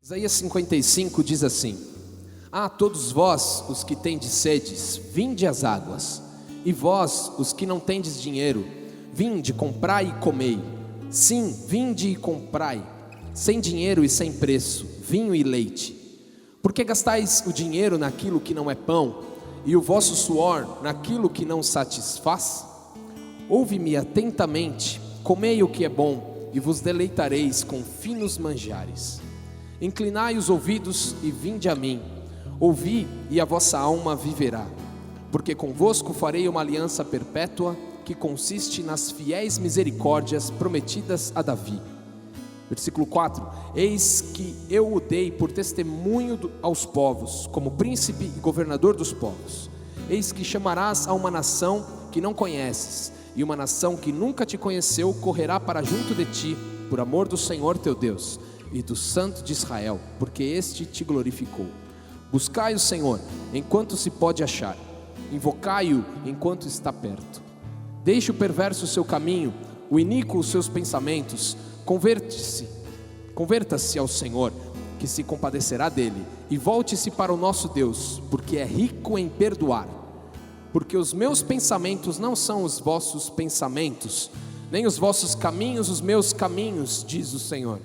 Isaías 55 diz assim: todos vós, os que tendes sedes, vinde às águas, e vós, os que não tendes dinheiro, vinde, comprai e comei. Sim, vinde e comprai, sem dinheiro e sem preço, vinho e leite. Porque gastais o dinheiro naquilo que não é pão, e o vosso suor naquilo que não satisfaz? Ouve-me atentamente, comei o que é bom, e vos deleitareis com finos manjares. Inclinai os ouvidos e vinde a mim, ouvi e a vossa alma viverá. Porque convosco farei uma aliança perpétua, que consiste nas fiéis misericórdias prometidas a Davi. Versículo 4: Eis que eu o dei por testemunho aos povos, como príncipe e governador dos povos. Eis que chamarás a uma nação que não conheces, e uma nação que nunca te conheceu correrá para junto de ti, por amor do Senhor teu Deus e do Santo de Israel, porque este te glorificou. Buscai o Senhor enquanto se pode achar, invocai-o enquanto está perto. Deixe o perverso o seu caminho, o iníquo os seus pensamentos. Converta-se ao Senhor, que se compadecerá dele, e volte-se para o nosso Deus, porque é rico em perdoar. Porque os meus pensamentos não são os vossos pensamentos, nem os vossos caminhos os meus caminhos, diz o Senhor.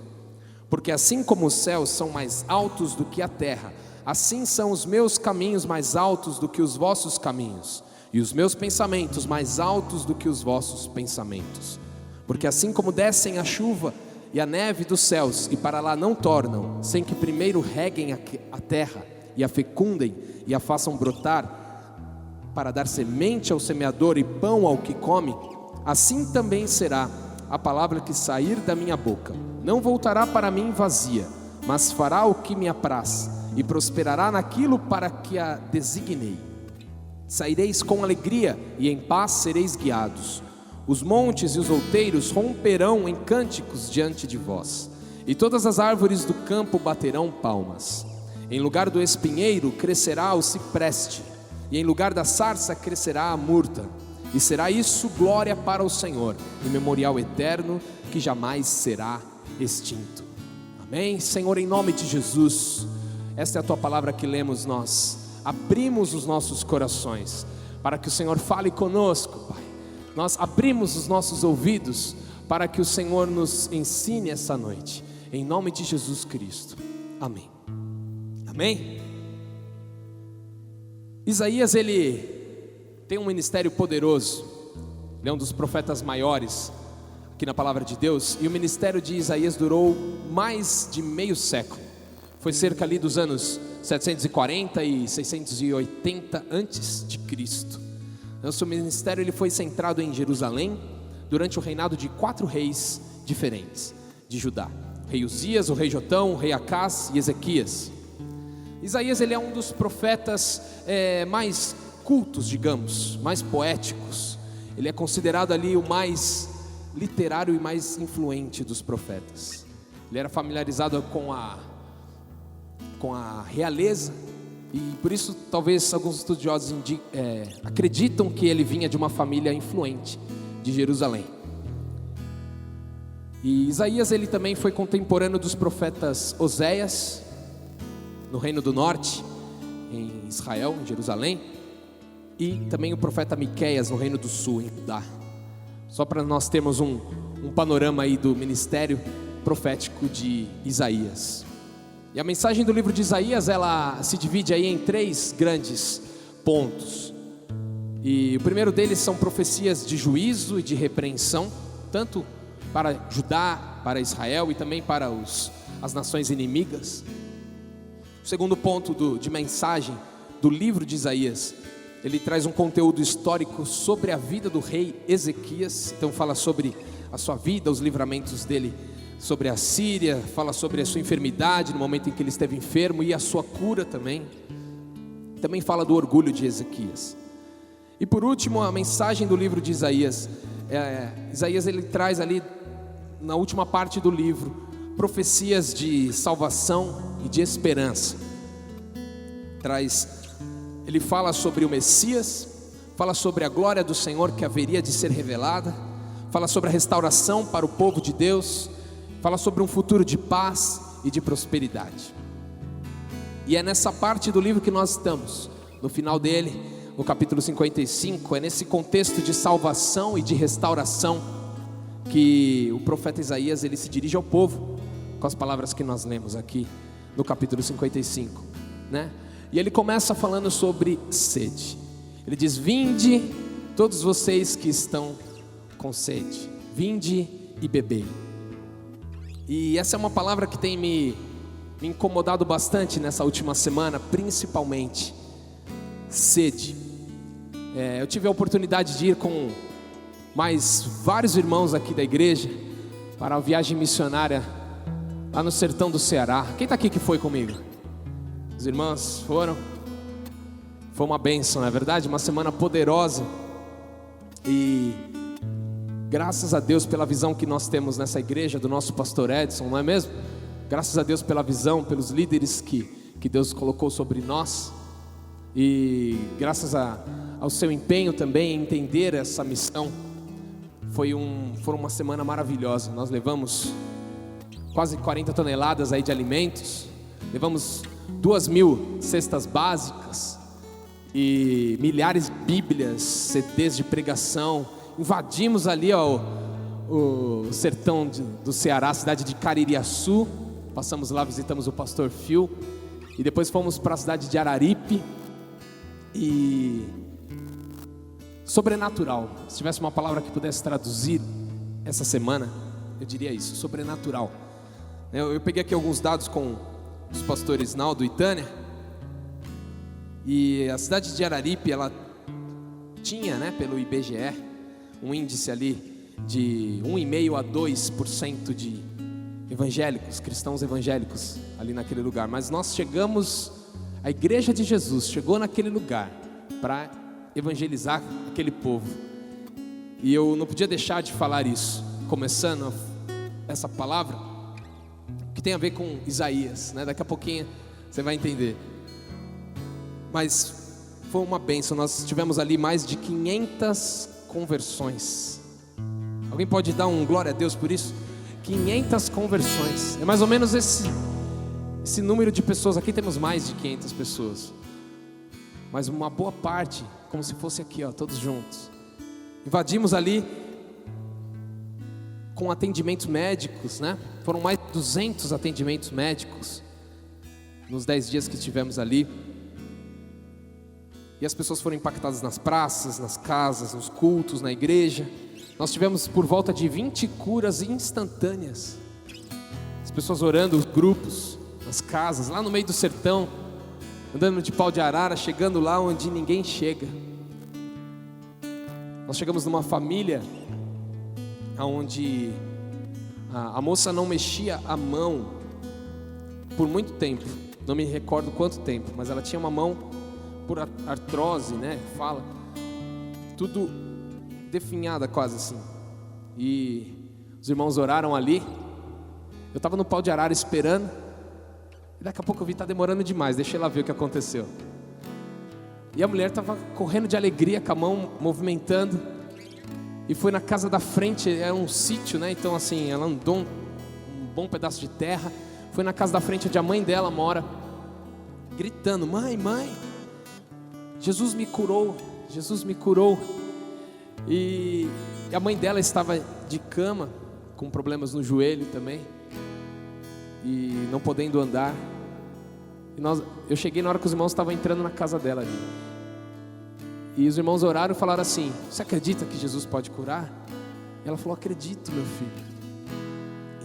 Porque assim como os céus são mais altos do que a terra, assim são os meus caminhos mais altos do que os vossos caminhos, e os meus pensamentos mais altos do que os vossos pensamentos. Porque assim como descem a chuva e a neve dos céus, e para lá não tornam, sem que primeiro reguem a terra, e a fecundem, e a façam brotar, para dar semente ao semeador e pão ao que come, assim também será a palavra que sair da minha boca. Não voltará para mim vazia, mas fará o que me apraz, e prosperará naquilo para que a designei. Saireis com alegria, e em paz sereis guiados. Os montes e os outeiros romperão em cânticos diante de vós, e todas as árvores do campo baterão palmas. Em lugar do espinheiro crescerá o cipreste, e em lugar da sarça crescerá a murta. E será isso glória para o Senhor, e memorial eterno que jamais será extinto. Amém? Senhor, em nome de Jesus, esta é a Tua palavra que lemos. Nós abrimos os nossos corações para que o Senhor fale conosco, Pai. Nós abrimos os nossos ouvidos para que o Senhor nos ensine essa noite, em nome de Jesus Cristo. Amém. Amém? Isaías, ele tem um ministério poderoso. Ele é um dos profetas maiores aqui na palavra de Deus, e o ministério de Isaías durou mais de meio século. Foi cerca ali dos anos 740 e 680 antes de Cristo. O seu ministério ele foi centrado em Jerusalém durante o reinado de 4 reis diferentes de Judá: o rei Uzias, o rei Jotão, o rei Acás e Ezequias. Isaías, ele é um dos profetas mais cultos, digamos, mais poéticos. Ele é considerado ali o mais literário e mais influente dos profetas. Ele era familiarizado com a realeza, e por isso talvez alguns estudiosos acreditam que ele vinha de uma família influente de Jerusalém. E Isaías, ele também foi contemporâneo dos profetas Oséias no Reino do Norte, em Israel, em Jerusalém, e também o profeta Miqueias no Reino do Sul, em Judá. Só para nós termos um panorama aí do ministério profético de Isaías. E a mensagem do livro de Isaías, ela se divide aí em 3 grandes pontos. E o primeiro deles são profecias de juízo e de repreensão, tanto para Judá, para Israel e também para as nações inimigas. O segundo ponto de mensagem do livro de Isaías, ele traz um conteúdo histórico sobre a vida do rei Ezequias. Então fala sobre a sua vida, os livramentos dele sobre a Síria, fala sobre a sua enfermidade no momento em que ele esteve enfermo e a sua cura também. Também fala do orgulho de Ezequias. E por último, a mensagem do livro de Isaías. Isaías, ele traz ali na última parte do livro profecias de salvação e de esperança. Ele fala sobre o Messias, fala sobre a glória do Senhor que haveria de ser revelada, fala sobre a restauração para o povo de Deus, fala sobre um futuro de paz e de prosperidade. E é nessa parte do livro que nós estamos, no final dele, no capítulo 55, é nesse contexto de salvação e de restauração que o profeta Isaías ele se dirige ao povo com as palavras que nós lemos aqui no capítulo 55, né? E ele começa falando sobre sede. Ele diz: vinde todos vocês que estão com sede, vinde e bebei. E essa é uma palavra que tem me incomodado bastante nessa última semana, principalmente sede. Eu tive a oportunidade de ir com mais vários irmãos aqui da igreja para a viagem missionária lá no sertão do Ceará. Quem está aqui que foi comigo? Os irmãos foram? Foi uma bênção, não é verdade? Uma semana poderosa. E graças a Deus pela visão que nós temos nessa igreja, do nosso pastor Edson, não é mesmo? Graças a Deus pela visão, pelos líderes que Deus colocou sobre nós. E graças ao seu empenho também em entender essa missão, foi uma semana maravilhosa. Nós levamos quase 40 toneladas aí de alimentos, levamos 2.000 cestas básicas e milhares de bíblias, CDs de pregação. Invadimos ali o sertão do Ceará, a cidade de Caririaçu. Passamos lá, visitamos o pastor Phil, e depois fomos para a cidade de Araripe. E sobrenatural, se tivesse uma palavra que pudesse traduzir essa semana, eu diria isso: sobrenatural. Eu peguei aqui alguns dados com os pastores Naldo e Tânia. E a cidade de Araripe, ela tinha, pelo IBGE, um índice ali de 1,5% a 2% de evangélicos, cristãos evangélicos ali naquele lugar. Mas nós chegamos, a igreja de Jesus chegou naquele lugar para evangelizar aquele povo. E eu não podia deixar de falar isso, começando essa palavra, que tem a ver com Isaías, Daqui a pouquinho você vai entender. Mas foi uma bênção. Nós tivemos ali mais de 500 conversões. Alguém pode dar um glória a Deus por isso? 500 conversões. É mais ou menos esse número de pessoas. Aqui temos mais de 500 pessoas, mas uma boa parte, como se fosse aqui, todos juntos. Invadimos ali com atendimentos médicos, Foram mais de 200 atendimentos médicos nos 10 dias que estivemos ali. E as pessoas foram impactadas nas praças, nas casas, nos cultos, na igreja. Nós tivemos por volta de 20 curas instantâneas. As pessoas orando, os grupos, nas casas, lá no meio do sertão, andando de pau de arara, chegando lá onde ninguém chega. Nós chegamos numa família onde a moça não mexia a mão por muito tempo. Não me recordo quanto tempo, mas ela tinha uma mão por artrose, fala, tudo definhada quase assim. E os irmãos oraram ali. Eu estava no pau de arara esperando, e daqui a pouco eu vi, está demorando demais, deixei ela ver o que aconteceu. E a mulher estava correndo de alegria, com a mão movimentando, e foi na casa da frente, era um sítio, então assim, ela andou um bom pedaço de terra, foi na casa da frente onde a mãe dela mora, gritando: mãe, Jesus me curou, Jesus me curou. E a mãe dela estava de cama, com problemas no joelho também, e não podendo andar. Eu cheguei na hora que os irmãos estavam entrando na casa dela ali. E os irmãos oraram e falaram assim: você acredita que Jesus pode curar? E ela falou: acredito, meu filho.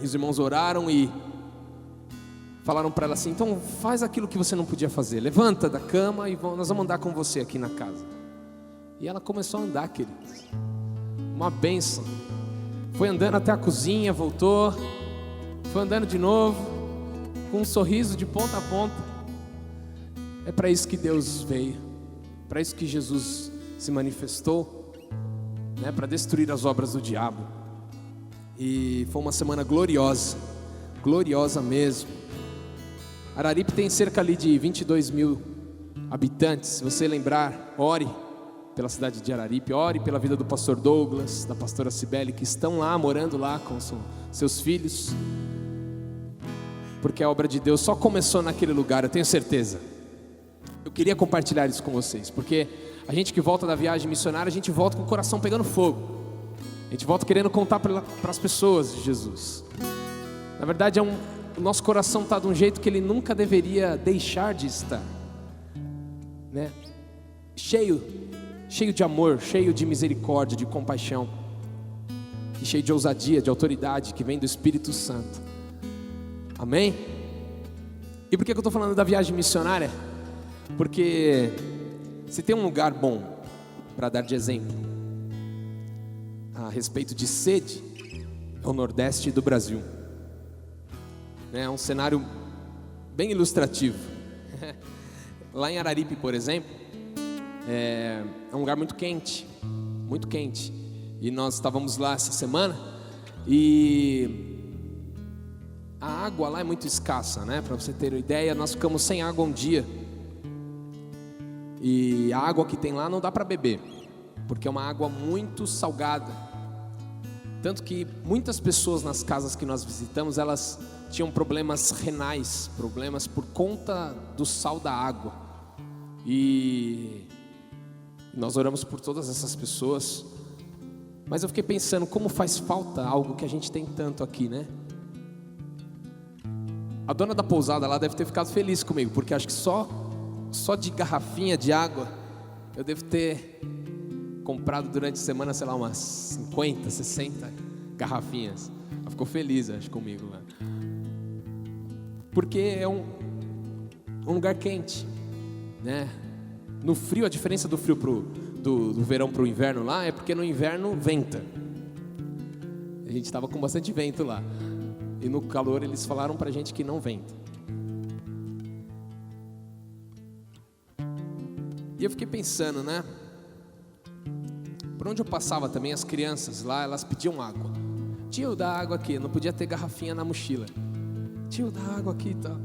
E os irmãos oraram e falaram para ela assim: então faz aquilo que você não podia fazer, levanta da cama e nós vamos andar com você aqui na casa. E ela começou a andar, queridos, uma bênção. Foi andando até a cozinha, voltou, foi andando de novo, com um sorriso de ponta a ponta. É para isso que Deus veio, para isso que Jesus se manifestou, para destruir as obras do diabo. E foi uma semana gloriosa, gloriosa mesmo. Araripe tem cerca ali de 22.000 habitantes. Se você lembrar, ore pela cidade de Araripe, ore pela vida do pastor Douglas, da pastora Cibele, que estão lá, morando lá com seus filhos. porque a obra de Deus só começou naquele lugar, eu tenho certeza. Eu queria compartilhar isso com vocês, porque a gente que volta da viagem missionária, a gente volta com o coração pegando fogo. A gente volta querendo contar para as pessoas de Jesus. Na verdade, o nosso coração está de um jeito que ele nunca deveria deixar de estar, né? Cheio de amor, cheio de misericórdia, de compaixão, e cheio de ousadia, de autoridade que vem do Espírito Santo. Amém? E por que eu estou falando da viagem missionária? Porque se tem um lugar bom para dar de exemplo a respeito de sede, é o Nordeste do Brasil. É um cenário bem ilustrativo. Lá em Araripe, por exemplo, é um lugar muito quente, e nós estávamos lá essa semana, e a água lá é muito escassa, né? Para você ter uma ideia, nós ficamos sem água um dia, e a água que tem lá não dá para beber, porque é uma água muito salgada. Tanto que muitas pessoas nas casas que nós visitamos, elas tinham problemas renais, problemas por conta do sal da água. E nós oramos por todas essas pessoas. Mas eu fiquei pensando, como faz falta algo que a gente tem tanto aqui, né? A dona da pousada lá deve ter ficado feliz comigo, porque acho que só de garrafinha de água eu devo ter comprado durante a semana, sei lá, umas 50, 60 garrafinhas. Ela ficou feliz, acho, comigo lá. Porque é um lugar quente, né? No frio, a diferença do frio do verão para o inverno lá é porque no inverno venta. A gente estava com bastante vento lá. E no calor eles falaram pra gente que não venta. E eu fiquei pensando, né? Por onde eu passava também, as crianças lá, elas pediam água. Tio, dá água aqui. Não podia ter garrafinha na mochila. Tio, dá água aqui e tal.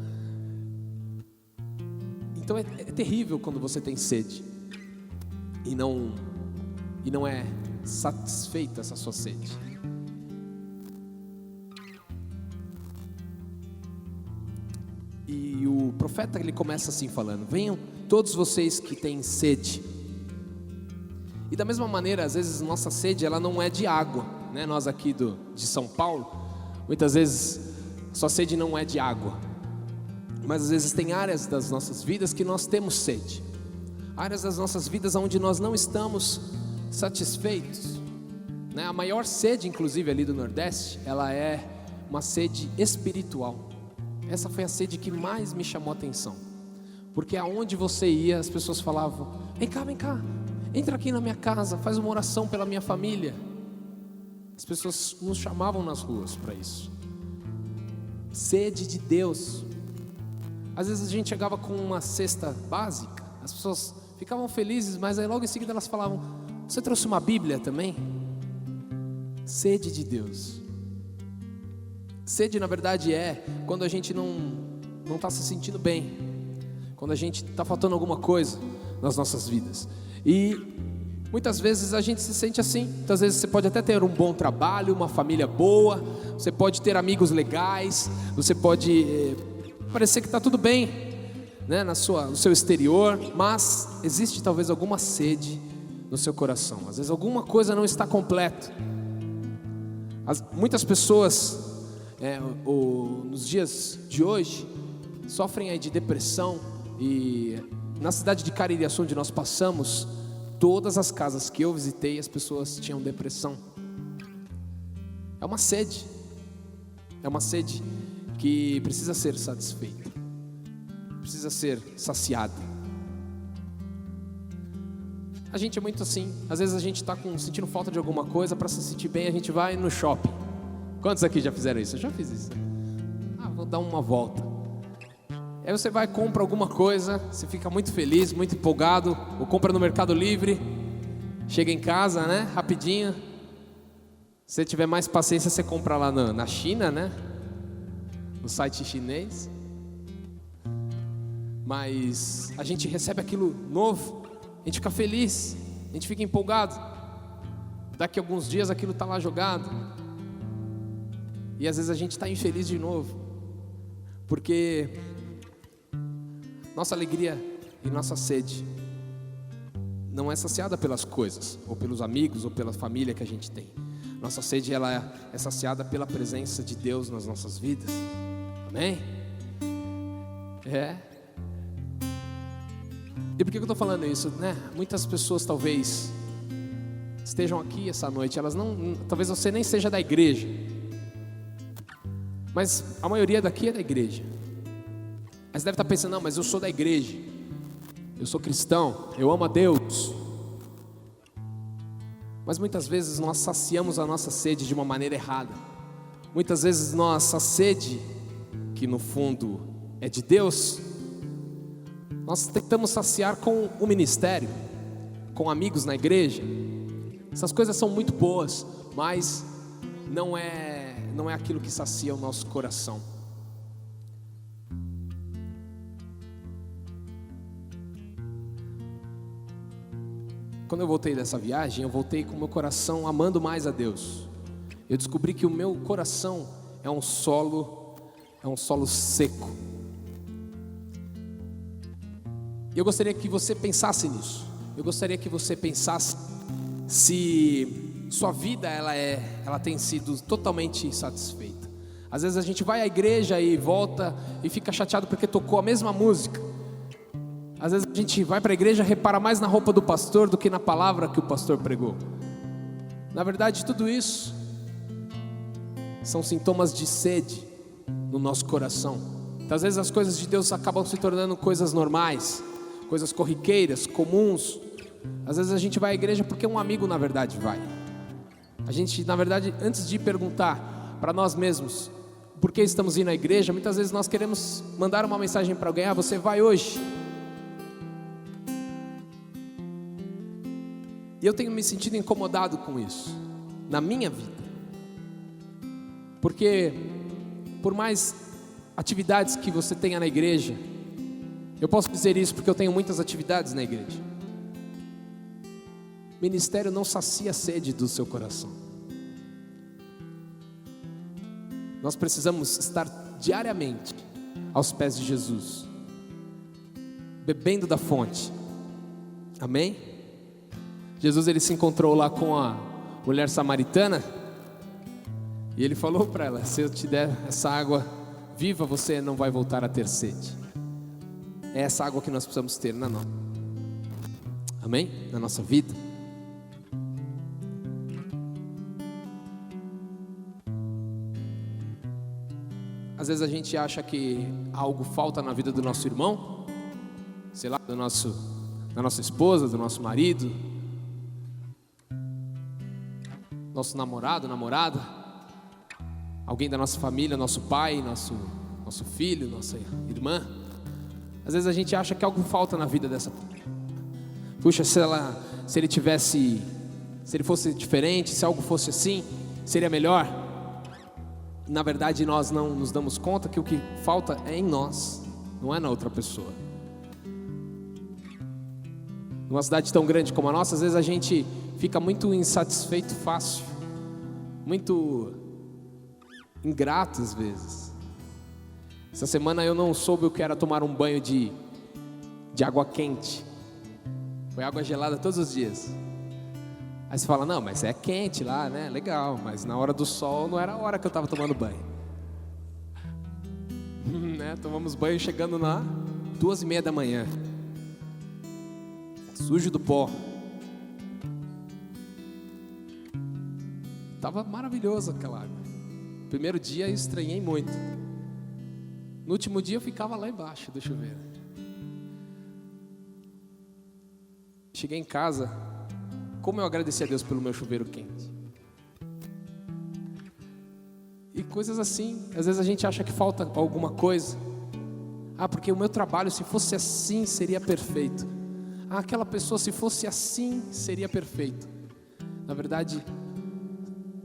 Então é terrível quando você tem sede e não é satisfeita essa sua sede. E o profeta, ele começa assim falando: venham todos vocês que têm sede. E da mesma maneira, às vezes nossa sede, ela não é de água, né? Nós aqui de São Paulo, muitas vezes sua sede não é de água, mas às vezes tem áreas das nossas vidas que nós temos sede, áreas das nossas vidas onde nós não estamos satisfeitos, né? A maior sede, inclusive ali do Nordeste, ela é uma sede espiritual. Essa foi a sede que mais me chamou a atenção, porque aonde você ia, as pessoas falavam: vem cá, entra aqui na minha casa, faz uma oração pela minha família. As pessoas nos chamavam nas ruas para isso. Sede de Deus. Às vezes a gente chegava com uma cesta básica, as pessoas ficavam felizes, mas aí logo em seguida elas falavam: você trouxe uma Bíblia também? Sede de Deus. Sede, na verdade, é quando a gente não está se sentindo bem, quando a gente está faltando alguma coisa nas nossas vidas. E muitas vezes a gente se sente assim. Muitas vezes você pode até ter um bom trabalho, uma família boa, você pode ter amigos legais, você pode parecer que está tudo bem, né, no seu exterior, mas existe talvez alguma sede no seu coração. Às vezes alguma coisa não está completa. Muitas pessoas nos dias de hoje sofrem aí de depressão. E na cidade de Caririaçu, onde nós passamos, todas as casas que eu visitei, as pessoas tinham depressão. É uma sede que precisa ser satisfeita, precisa ser saciada. A gente é muito assim. Às vezes a gente está sentindo falta de alguma coisa. Para se sentir bem, a gente vai no shopping. Quantos aqui já fizeram isso? Eu já fiz isso. Vou dar uma volta. Aí você vai, compra alguma coisa, você fica muito feliz, muito empolgado, ou compra no Mercado Livre, chega em casa, né, rapidinho. Se você tiver mais paciência, você compra lá na China, né, no site chinês. Mas a gente recebe aquilo novo, a gente fica feliz, a gente fica empolgado. Daqui a alguns dias aquilo está lá jogado, e às vezes a gente está infeliz de novo. Porque nossa alegria e nossa sede não é saciada pelas coisas, ou pelos amigos, ou pela família que a gente tem. Nossa sede, ela é saciada pela presença de Deus nas nossas vidas. Amém? E por que eu estou falando isso, né? Muitas pessoas talvez estejam aqui essa noite, talvez você nem seja da igreja, mas a maioria daqui é da igreja. Mas deve estar pensando, não, mas eu sou da igreja, eu sou cristão, eu amo a Deus. Mas muitas vezes nós saciamos a nossa sede de uma maneira errada. Muitas vezes nossa sede, que no fundo é de Deus, nós tentamos saciar com o ministério, com amigos na igreja. Essas coisas são muito boas, mas não é aquilo que sacia o nosso coração. Quando eu voltei dessa viagem, eu voltei com o meu coração amando mais a Deus. Eu descobri que o meu coração é um solo seco. E eu gostaria que você pensasse nisso. Eu gostaria que você pensasse se sua vida ela tem sido totalmente satisfeita. Às vezes a gente vai à igreja e volta e fica chateado porque tocou a mesma música. Às vezes a gente vai para a igreja e repara mais na roupa do pastor do que na palavra que o pastor pregou. Na verdade, tudo isso são sintomas de sede no nosso coração. Então, às vezes as coisas de Deus acabam se tornando coisas normais, coisas corriqueiras, comuns. Às vezes a gente vai à igreja porque um amigo na verdade vai. A gente, na verdade, antes de perguntar para nós mesmos por que estamos indo à igreja, muitas vezes nós queremos mandar uma mensagem para alguém: você vai hoje? E eu tenho me sentido incomodado com isso, na minha vida. Porque, por mais atividades que você tenha na igreja, eu posso dizer isso porque eu tenho muitas atividades na igreja, ministério não sacia a sede do seu coração. Nós precisamos estar diariamente aos pés de Jesus, bebendo da fonte. Amém? Jesus, ele se encontrou lá com a mulher samaritana e ele falou para ela: se eu te der essa água viva, você não vai voltar a ter sede. É essa água que nós precisamos ter na nossa, amém? Na nossa vida. Às vezes a gente acha que algo falta na vida do nosso irmão, sei lá, da nossa esposa, do nosso marido, nosso namorado, namorada, alguém da nossa família, nosso pai, nosso filho, nossa irmã. Às vezes a gente acha que algo falta na vida dessa. Puxa, se ele fosse diferente, se algo fosse assim, seria melhor. Na verdade, nós não nos damos conta que o que falta é em nós, não é na outra pessoa. Numa cidade tão grande como a nossa, às vezes a gente fica muito insatisfeito fácil, muito ingrato às vezes. Essa semana eu não soube o que era tomar um banho de água quente. Foi água gelada todos os dias. Aí você fala: não, mas é quente lá, né? Legal, mas na hora do sol não era a hora que eu estava tomando banho. Né? Tomamos banho chegando na 2:30 da manhã, sujo do pó. Tava maravilhoso aquela água. Primeiro dia eu estranhei muito. No último dia eu ficava lá embaixo do chuveiro. Cheguei em casa, como eu agradeci a Deus pelo meu chuveiro quente. E coisas assim, às vezes a gente acha que falta alguma coisa. Porque o meu trabalho, se fosse assim, seria perfeito. Aquela pessoa, se fosse assim, seria perfeito. Na verdade,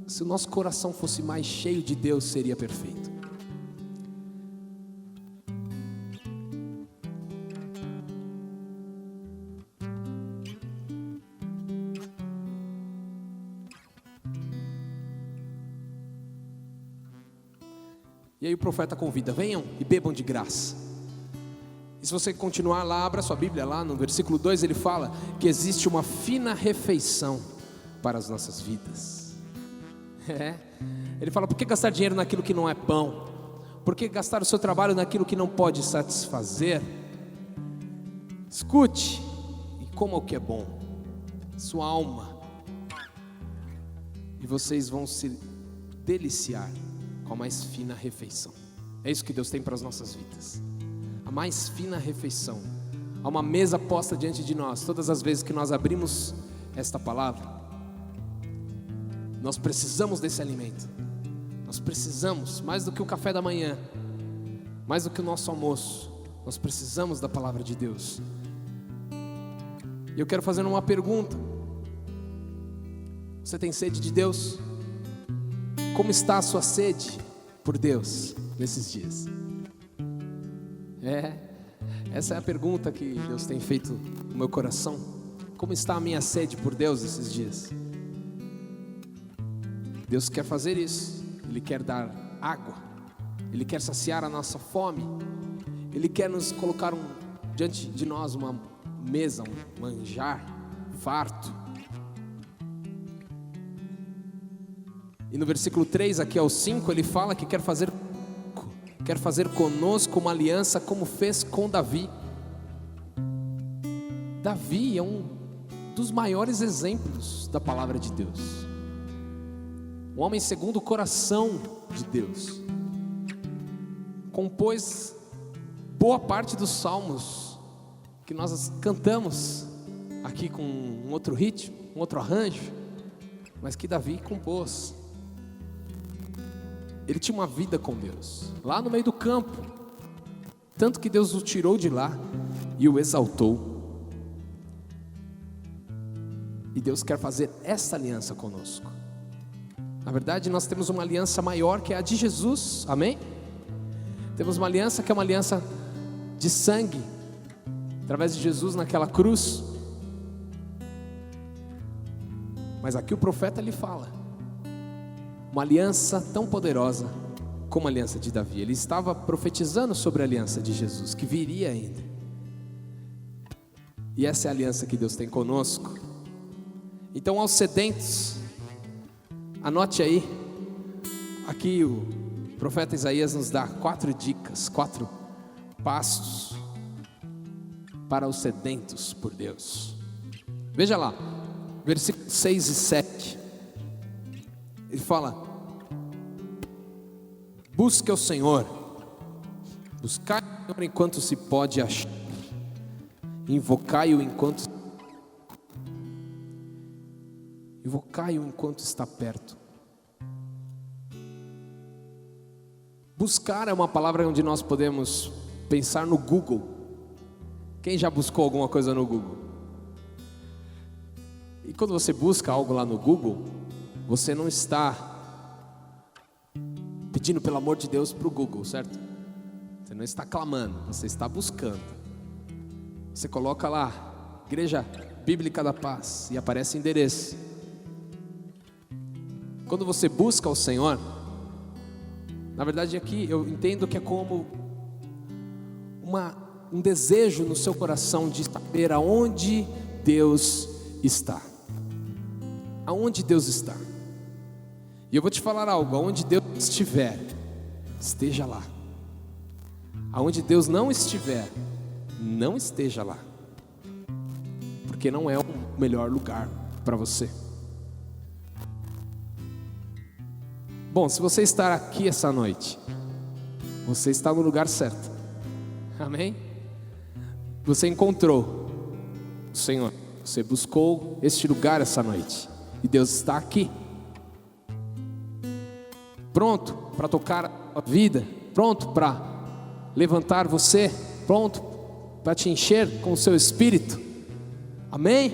se o nosso coração fosse mais cheio de Deus, seria perfeito. E aí o profeta convida: venham e bebam de graça. E se você continuar lá, abra sua Bíblia lá no versículo 2, ele fala que existe uma fina refeição para as nossas vidas. Ele fala: por que gastar dinheiro naquilo que não é pão? Por que gastar o seu trabalho naquilo que não pode satisfazer? Escute e coma o que é bom, sua alma, e vocês vão se deliciar com a mais fina refeição. É isso que Deus tem para as nossas vidas, a mais fina refeição. Há uma mesa posta diante de nós todas as vezes que nós abrimos esta palavra. Nós precisamos desse alimento. Nós precisamos, mais do que o café da manhã, mais do que o nosso almoço, nós precisamos da palavra de Deus. E eu quero fazer uma pergunta: você tem sede de Deus? Como está a sua sede por Deus nesses dias? Essa é a pergunta que Deus tem feito no meu coração. Como está a minha sede por Deus esses dias? Deus quer fazer isso. Ele quer dar água, Ele quer saciar a nossa fome, Ele quer nos colocar diante de nós uma mesa, um manjar farto. E no versículo 3 aqui ao 5 ele fala que quer fazer conosco uma aliança como fez com Davi. Davi é um dos maiores exemplos da palavra de Deus, um homem segundo o coração de Deus. Compôs boa parte dos salmos que nós cantamos aqui com um outro ritmo, um outro arranjo, mas que Davi compôs. Ele tinha uma vida com Deus, lá no meio do campo, tanto que Deus o tirou de lá e o exaltou. E Deus quer fazer essa aliança conosco. Na verdade, nós temos uma aliança maior que é a de Jesus, amém? Temos uma aliança que é uma aliança de sangue, através de Jesus naquela cruz. Mas aqui o profeta lhe fala uma aliança tão poderosa como a aliança de Davi. Ele estava profetizando sobre a aliança de Jesus, que viria ainda. E essa é a aliança que Deus tem conosco. Então, aos sedentos, anote aí, aqui o profeta Isaías nos dá 4 dicas, 4 passos para os sedentos por Deus. Veja lá, versículos 6 e 7, ele fala: busque ao Senhor, buscai o Senhor enquanto se pode achar, invocai-o enquanto está perto. Buscar é uma palavra onde nós podemos pensar no Google. Quem já buscou alguma coisa no Google? E quando você busca algo lá no Google, você não está pedindo pelo amor de Deus para o Google, certo? Você não está clamando, você está buscando. Você coloca lá, Igreja Bíblica da Paz, e aparece endereço. Quando você busca o Senhor, na verdade aqui eu entendo que é como um desejo no seu coração de saber aonde Deus está. Aonde Deus está. E eu vou te falar algo: aonde Deus estiver, esteja lá. Aonde Deus não estiver, não esteja lá, porque não é o melhor lugar para você. Bom, se você está aqui essa noite, você está no lugar certo, amém? Você encontrou o Senhor, você buscou este lugar essa noite, e Deus está aqui, pronto para tocar a sua vida, pronto para levantar você, pronto para te encher com o seu espírito, amém?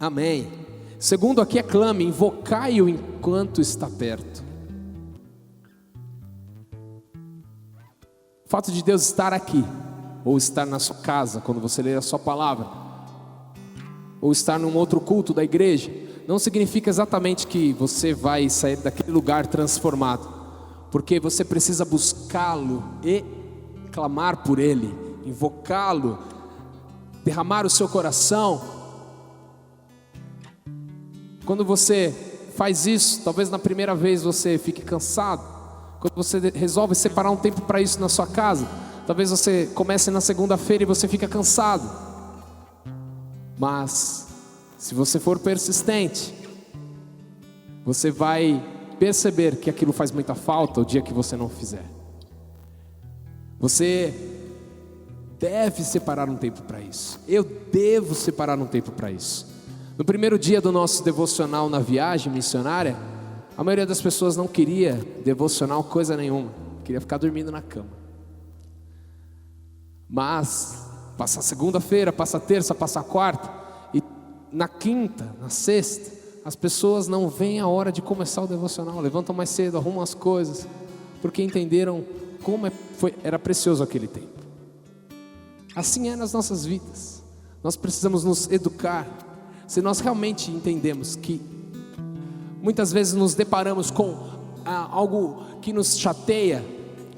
Amém. Segundo aqui é clame, invocai-o enquanto está perto. O fato de Deus estar aqui, ou estar na sua casa, quando você ler a sua palavra, ou estar num outro culto da igreja, não significa exatamente que você vai sair daquele lugar transformado, porque você precisa buscá-lo e clamar por Ele, invocá-lo, derramar o seu coração. Quando você faz isso, talvez na primeira vez você fique cansado. Quando você resolve separar um tempo para isso na sua casa, talvez você comece na segunda-feira e você fica cansado. Mas se você for persistente, você vai perceber que aquilo faz muita falta o dia que você não fizer. Você deve separar um tempo para isso. Eu devo separar um tempo para isso. No primeiro dia do nosso devocional na viagem missionária, a maioria das pessoas não queria devocional coisa nenhuma, queria ficar dormindo na cama. Mas passa a segunda-feira, passa a terça, passa a quarta, e na quinta, na sexta, as pessoas não veem a hora de começar o devocional, levantam mais cedo, arrumam as coisas, porque entenderam como era precioso aquele tempo. Assim é nas nossas vidas. Nós precisamos nos educar. Se nós realmente entendemos que muitas vezes nos deparamos com algo que nos chateia,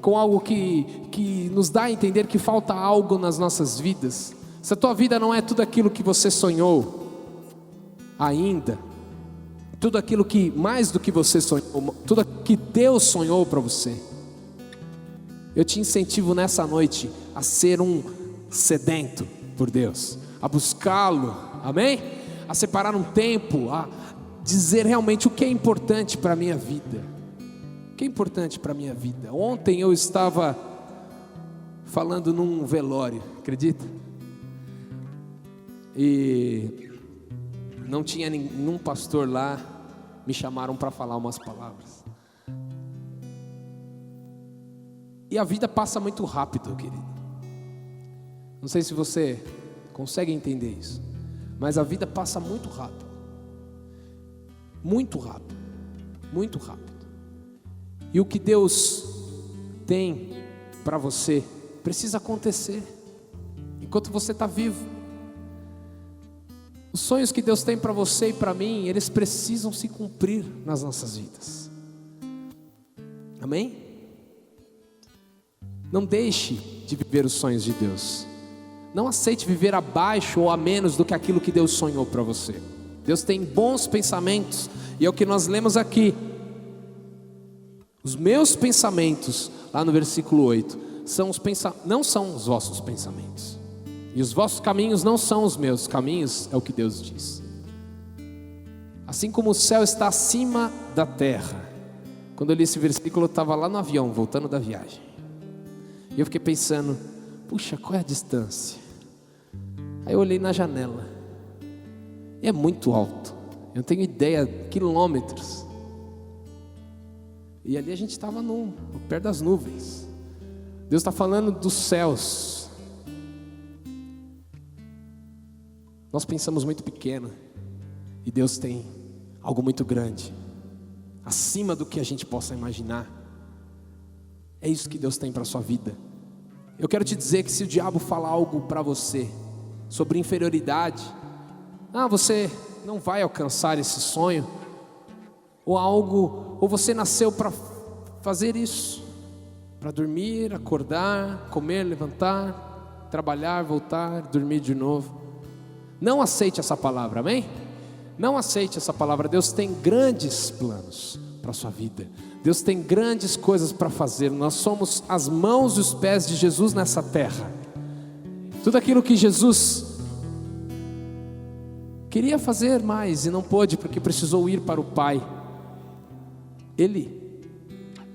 com algo que nos dá a entender que falta algo nas nossas vidas, se a tua vida não é tudo aquilo que você sonhou ainda, tudo aquilo que, mais do que você sonhou, tudo aquilo que Deus sonhou para você, eu te incentivo nessa noite a ser um sedento por Deus, a buscá-lo, amém? A separar um tempo, a dizer realmente o que é importante para a minha vida. O que é importante para a minha vida? Ontem eu estava falando num velório, acredita? E não tinha nenhum pastor lá, me chamaram para falar umas palavras. E a vida passa muito rápido, querido. Não sei se você consegue entender isso, mas a vida passa muito rápido. Muito rápido. Muito rápido. E o que Deus tem para você precisa acontecer enquanto você está vivo. Os sonhos que Deus tem para você e para mim, eles precisam se cumprir nas nossas vidas. Amém? Não deixe de viver os sonhos de Deus. Não aceite viver abaixo ou a menos do que aquilo que Deus sonhou para você. Deus tem bons pensamentos, e é o que nós lemos aqui. Os meus pensamentos, lá no versículo 8, não são os vossos pensamentos, e os vossos caminhos não são os meus caminhos, é o que Deus diz. Assim como o céu está acima da terra. Quando eu li esse versículo, eu estava lá no avião, voltando da viagem, e eu fiquei pensando, puxa, qual é a distância? Aí eu olhei na janela, e é muito alto, eu não tenho ideia, quilômetros. E ali a gente estava perto das nuvens. Deus está falando dos céus. Nós pensamos muito pequeno, e Deus tem algo muito grande, acima do que a gente possa imaginar. É isso que Deus tem para a sua vida. Eu quero te dizer que se o diabo falar algo para você sobre inferioridade, você não vai alcançar esse sonho, ou você nasceu para fazer isso, para dormir, acordar, comer, levantar, trabalhar, voltar, dormir de novo. Não aceite essa palavra, amém? Não aceite essa palavra. Deus tem grandes planos para a sua vida. Deus tem grandes coisas para fazer. Nós somos as mãos e os pés de Jesus nessa terra. Tudo aquilo que Jesus queria fazer mais e não pôde porque precisou ir para o Pai, Ele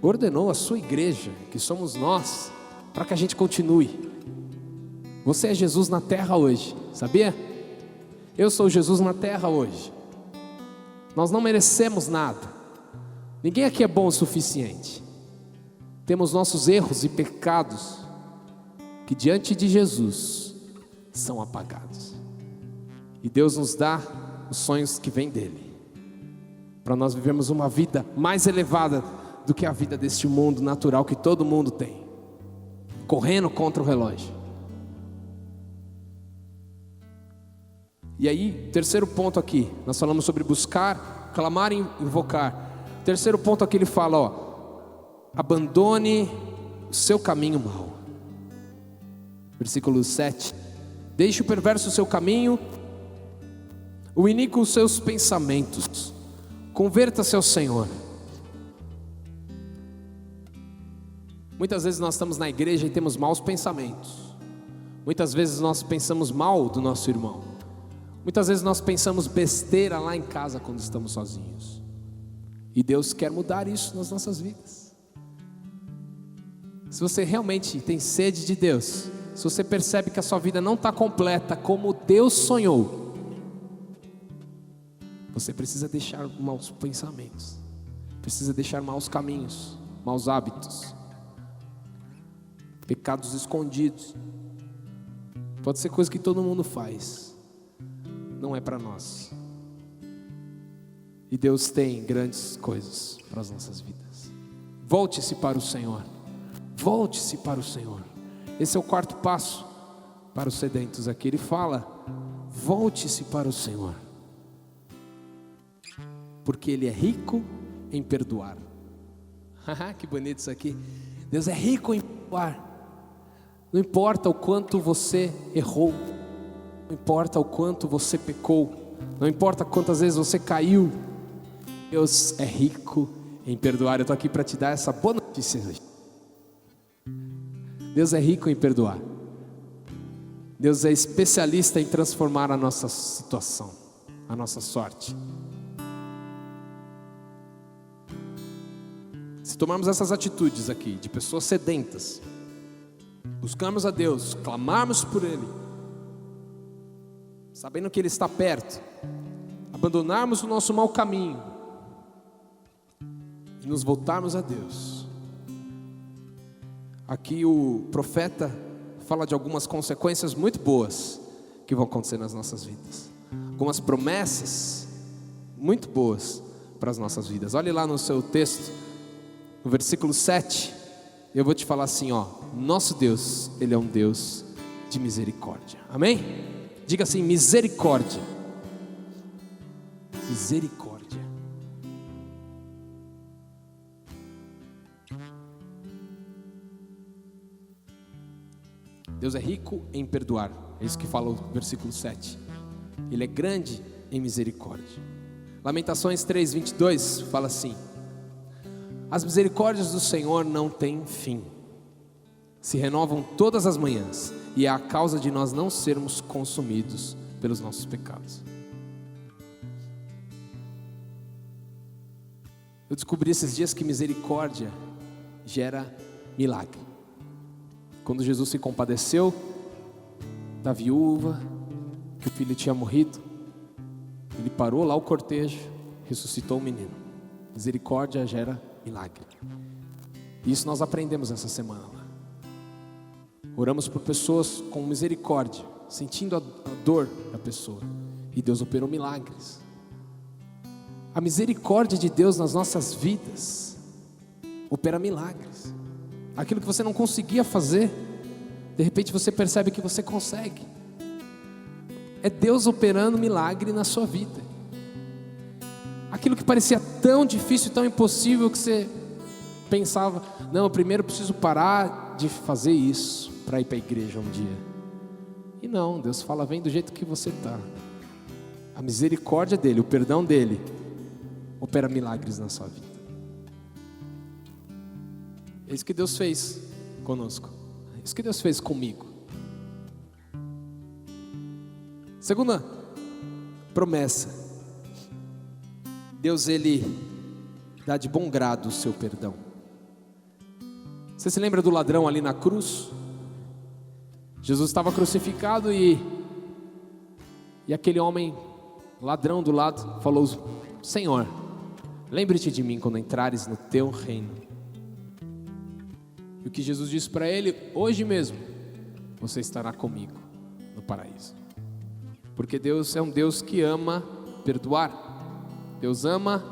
ordenou a sua igreja, que somos nós, para que a gente continue. Você é Jesus na terra hoje, sabia? Eu sou Jesus na terra hoje. Nós não merecemos nada. Ninguém aqui é bom o suficiente. Temos nossos erros e pecados que diante de Jesus são apagados. E Deus nos dá os sonhos que vêm dele, para nós vivermos uma vida mais elevada do que a vida deste mundo natural que todo mundo tem, correndo contra o relógio. E aí, terceiro ponto aqui, nós falamos sobre buscar, clamar e invocar. Terceiro ponto aqui ele fala, abandone o seu caminho mau. Versículo 7. Deixe o perverso o seu caminho, o iníquo os seus pensamentos. Converta-se ao Senhor. Muitas vezes nós estamos na igreja e temos maus pensamentos. Muitas vezes nós pensamos mal do nosso irmão. Muitas vezes nós pensamos besteira lá em casa quando estamos sozinhos. E Deus quer mudar isso nas nossas vidas. Se você realmente tem sede de Deus, se você percebe que a sua vida não está completa como Deus sonhou, você precisa deixar maus pensamentos, precisa deixar maus caminhos, maus hábitos, pecados escondidos. Pode ser coisa que todo mundo faz, não é para nós. E Deus tem grandes coisas para as nossas vidas. Volte-se para o Senhor. Volte-se para o Senhor. Esse é o quarto passo para os sedentos aqui. Ele fala: volte-se para o Senhor, porque Ele é rico em perdoar. Que bonito isso aqui. Deus é rico em perdoar. Não importa o quanto você errou, não importa o quanto você pecou, não importa quantas vezes você caiu, Deus é rico em perdoar. Eu estou aqui para te dar essa boa notícia. Deus é rico em perdoar. Deus é especialista em transformar a nossa situação, a nossa sorte. Se tomarmos essas atitudes aqui, de pessoas sedentas, buscarmos a Deus, clamarmos por Ele, sabendo que Ele está perto, abandonarmos o nosso mau caminho e nos voltarmos a Deus. Aqui o profeta fala de algumas consequências muito boas que vão acontecer nas nossas vidas, algumas promessas muito boas para as nossas vidas. Olhe lá no seu texto, no versículo 7, eu vou te falar assim, nosso Deus, Ele é um Deus de misericórdia. Amém? Diga assim: misericórdia. Misericórdia. Deus é rico em perdoar. É isso que fala o versículo 7. Ele é grande em misericórdia. Lamentações 3:22 fala assim: as misericórdias do Senhor não têm fim, se renovam todas as manhãs, e é a causa de nós não sermos consumidos pelos nossos pecados. Eu descobri esses dias que misericórdia gera milagre. Quando Jesus se compadeceu da viúva, que o filho tinha morrido, Ele parou lá o cortejo, ressuscitou o menino. Misericórdia gera milagre. Isso nós aprendemos essa semana lá. Oramos por pessoas com misericórdia, sentindo a dor da pessoa, e Deus operou milagres. A misericórdia de Deus nas nossas vidas opera milagres. Aquilo que você não conseguia fazer, de repente você percebe que você consegue. É Deus operando milagre na sua vida. Aquilo que parecia tão difícil, tão impossível, que você pensava: não, eu primeiro preciso parar de fazer isso para ir para a igreja um dia. E não, Deus fala: vem do jeito que você está. A misericórdia dEle, o perdão dEle, opera milagres na sua vida. É isso que Deus fez conosco. É isso que Deus fez comigo. Segunda promessa: Deus, Ele dá de bom grado o seu perdão. Você se lembra do ladrão ali na cruz? Jesus estava crucificado e aquele homem ladrão do lado falou: Senhor, lembre-te de mim quando entrares no teu reino. E o que Jesus disse para ele: hoje mesmo você estará comigo no paraíso. Porque Deus é um Deus que ama perdoar. Deus ama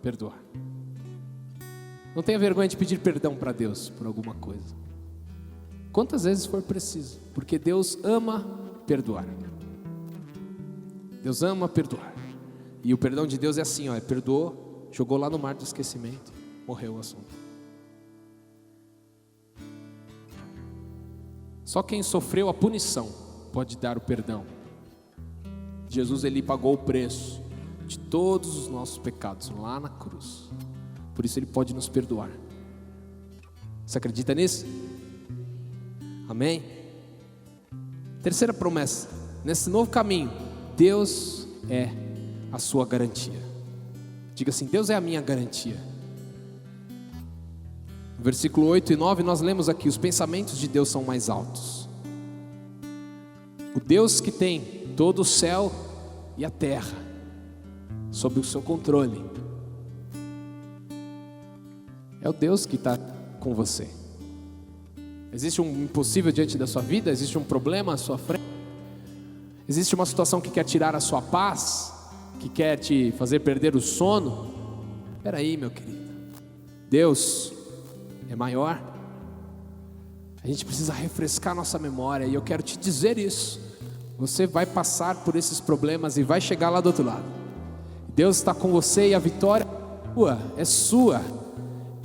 perdoar. Não tenha vergonha de pedir perdão para Deus por alguma coisa, quantas vezes for preciso, porque Deus ama perdoar. Deus ama perdoar. E o perdão de Deus é assim, perdoou, jogou lá no mar do esquecimento, morreu o assunto. Só quem sofreu a punição pode dar o perdão. Jesus, ele pagou o preço de todos os nossos pecados lá na cruz. Por isso ele pode nos perdoar. Você acredita nisso? Amém? Terceira promessa: nesse novo caminho, Deus é a sua garantia. Diga assim: Deus é a minha garantia. No versículo 8 e 9 nós lemos aqui: os pensamentos de Deus são mais altos. O Deus que tem todo o céu e a terra sob o seu controle, é o Deus que está com você. Existe um impossível diante da sua vida? Existe um problema à sua frente? Existe uma situação que quer tirar a sua paz? Que quer te fazer perder o sono? Espera aí, meu querido, Deus é maior. A gente precisa refrescar nossa memória, e eu quero te dizer isso: você vai passar por esses problemas e vai chegar lá do outro lado. Deus está com você e a vitória é sua,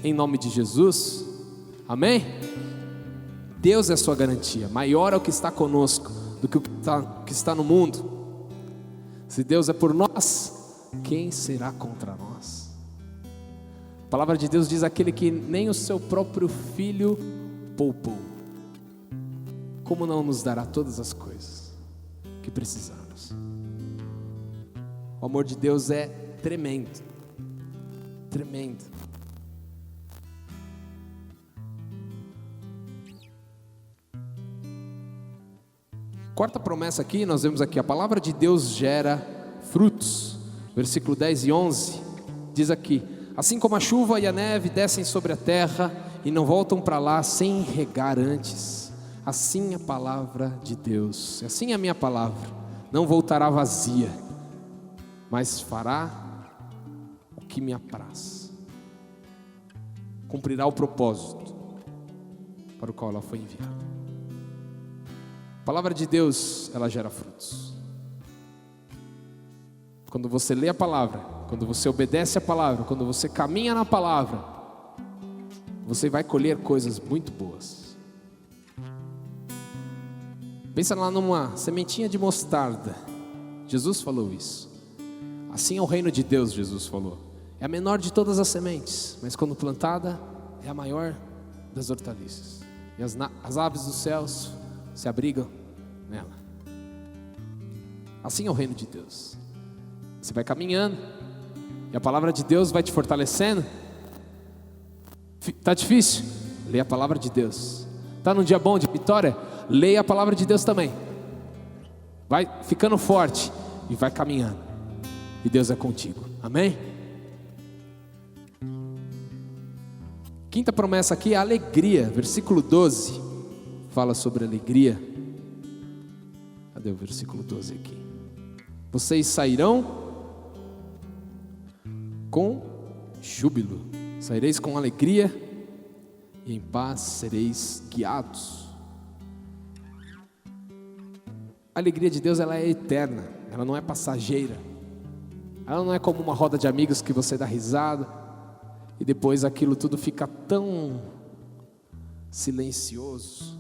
em nome de Jesus. Amém? Deus é a sua garantia. Maior é o que está conosco do que o que está no mundo. Se Deus é por nós, quem será contra nós? A palavra de Deus diz: aquele que nem o seu próprio filho poupou, como não nos dará todas as coisas que precisamos? O amor de Deus é tremendo, tremendo. Quarta promessa aqui, nós vemos aqui: a palavra de Deus gera frutos. Versículo 10 e 11 diz aqui: assim como a chuva e a neve descem sobre a terra e não voltam para lá sem regar antes, assim a palavra de Deus, assim a minha palavra, não voltará vazia, mas fará o que me apraz, cumprirá o propósito para o qual ela foi enviada. A palavra de Deus, ela gera frutos. Quando você lê a palavra, quando você obedece a palavra, quando você caminha na palavra, você vai colher coisas muito boas. Pensa lá numa sementinha de mostarda. Jesus falou isso. Assim é o reino de Deus, Jesus falou. É a menor de todas as sementes, mas quando plantada, é a maior das hortaliças. E as aves dos céus se abrigam nela. Assim é o reino de Deus. Você vai caminhando e a palavra de Deus vai te fortalecendo. Está difícil? Leia a palavra de Deus. Está num dia bom de vitória? Leia a palavra de Deus também. Vai ficando forte e vai caminhando, e Deus é contigo. Amém? Quinta promessa aqui é a alegria. Versículo 12 fala sobre alegria. Cadê o versículo 12 aqui? Vocês sairão com júbilo, saireis com alegria, e em paz sereis guiados. A alegria de Deus, ela é eterna, ela não é passageira. Ela não é como uma roda de amigos que você dá risada e depois aquilo tudo fica tão silencioso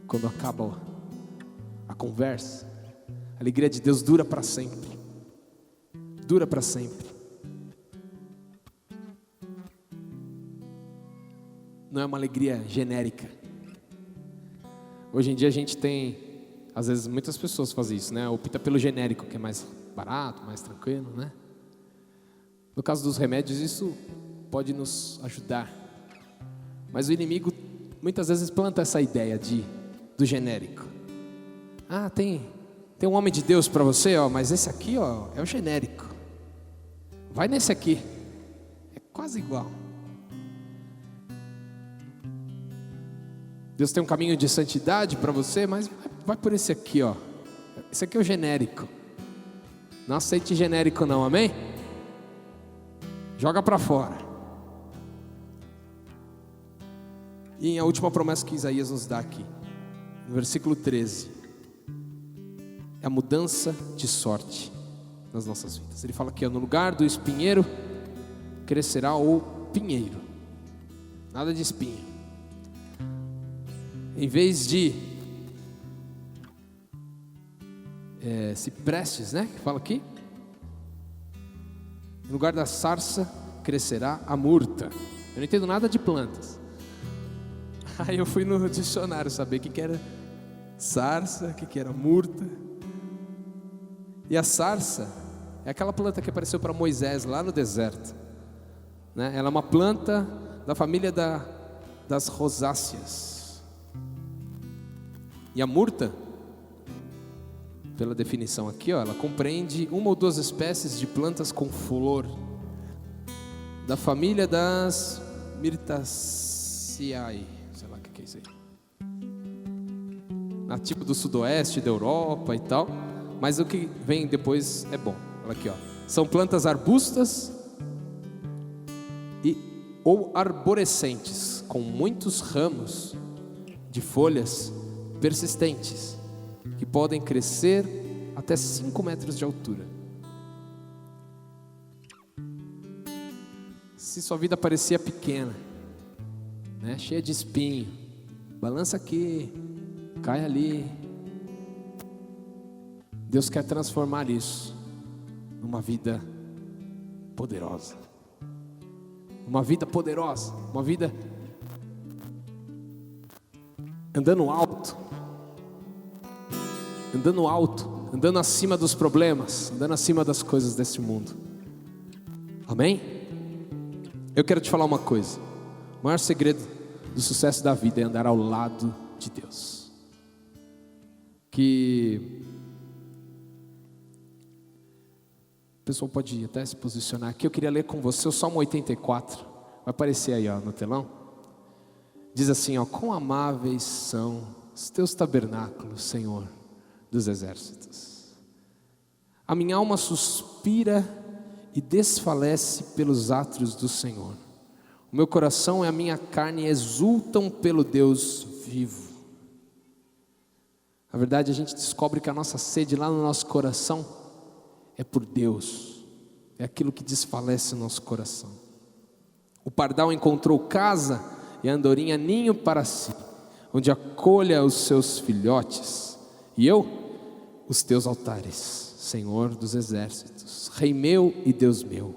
quando acaba a conversa. A alegria de Deus dura para sempre. Dura para sempre. Não é uma alegria genérica. Hoje em dia a gente tem, às vezes muitas pessoas fazem isso, né? Opta pelo genérico, que é mais barato, mais tranquilo, né? No caso dos remédios, isso pode nos ajudar. Mas o inimigo muitas vezes planta essa ideia do genérico. Ah, tem um homem de Deus para você, ó, mas esse aqui, ó, é o genérico. Vai nesse aqui. É quase igual. Deus tem um caminho de santidade para você, mas vai por esse aqui, ó. Esse aqui é o genérico. Não aceite genérico não, amém? Joga para fora. E a última promessa que Isaías nos dá aqui, no versículo 13, é a mudança de sorte nas nossas vidas. Ele fala que no lugar do espinheiro crescerá o pinheiro, nada de espinho. Em vez de ciprestes, né? Que fala aqui. No lugar da sarça crescerá a murta. Eu não entendo nada de plantas. Aí eu fui no dicionário saber o que era sarça, o que era murta. E a sarça é aquela planta que apareceu para Moisés lá no deserto, né? Ela é uma planta da família das rosáceas. E a murta, pela definição aqui, ó, ela compreende uma ou duas espécies de plantas com flor, da família das Myrtaceae, sei lá o que é isso aí, nativo do sudoeste da Europa e tal, mas o que vem depois é bom. Olha aqui, ó. São plantas arbustas ou arborescentes, com muitos ramos de folhas persistentes, que podem crescer até 5 metros de altura. Se sua vida parecia pequena, né, cheia de espinho, balança aqui, cai ali, Deus quer transformar isso numa vida poderosa. Uma vida poderosa, uma vida andando alto, andando acima dos problemas, andando acima das coisas desse mundo. Amém? Eu quero te falar uma coisa: o maior segredo do sucesso da vida é andar ao lado de Deus. Que o pessoal pode até se posicionar aqui. Eu queria ler com você o Salmo 84. Vai aparecer aí, ó, no telão. Diz assim, ó: quão amáveis são os teus tabernáculos, Senhor dos exércitos. A minha alma suspira e desfalece pelos átrios do Senhor. O meu coração e a minha carne exultam pelo Deus vivo. Na verdade, a gente descobre que a nossa sede lá no nosso coração é por Deus. É aquilo que desfalece o nosso coração. O pardal encontrou casa e a andorinha ninho para si, onde acolha os seus filhotes. E eu, os teus altares, Senhor dos exércitos, Rei meu e Deus meu.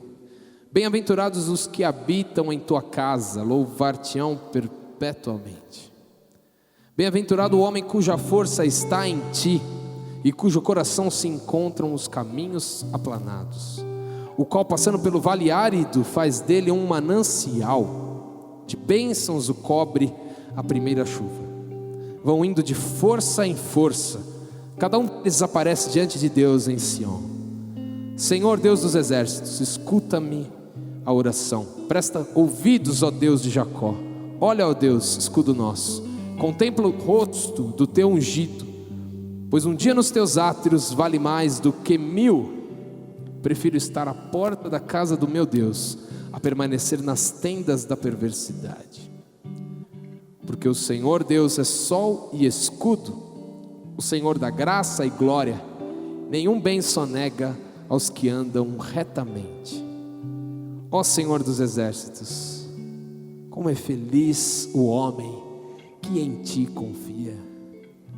Bem-aventurados os que habitam em tua casa, louvar-te-ão perpetuamente. Bem-aventurado o homem cuja força está em ti, e cujo coração se encontram os caminhos aplanados, o qual passando pelo vale árido faz dele um manancial, de bênçãos o cobre a primeira chuva. Vão indo de força em força, cada um deles aparece diante de Deus em Sião. Senhor Deus dos exércitos, escuta-me a oração, presta ouvidos, ó Deus de Jacó. Olha, ó Deus, escudo nosso, contempla o rosto do teu ungido, pois um dia nos teus átrios vale mais do que 1000. Prefiro estar à porta da casa do meu Deus, a permanecer nas tendas da perversidade. Porque o Senhor Deus é sol e escudo, o Senhor dá graça e glória, nenhum bem sonega aos que andam retamente. Ó Senhor dos exércitos, como é feliz o homem que em ti confia.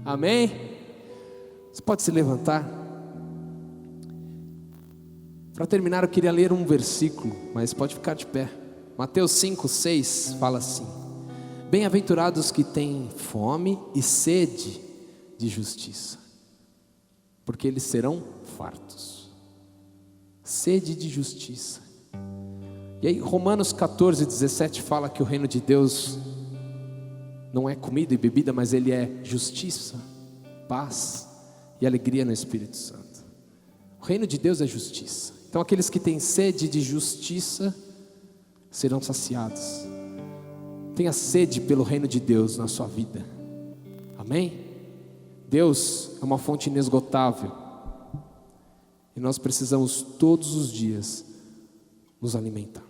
Amém? Você pode se levantar? Para terminar, eu queria ler um versículo, mas pode ficar de pé. Mateus 5:6 fala assim: bem-aventurados que têm fome e sede de justiça, porque eles serão fartos. Sede de justiça. E aí Romanos 14:17 fala que o reino de Deus não é comida e bebida, mas ele é justiça, paz e alegria no Espírito Santo. O reino de Deus é justiça. Então aqueles que têm sede de justiça serão saciados. Tenha sede pelo reino de Deus na sua vida. Amém? Deus é uma fonte inesgotável, e nós precisamos todos os dias nos alimentar.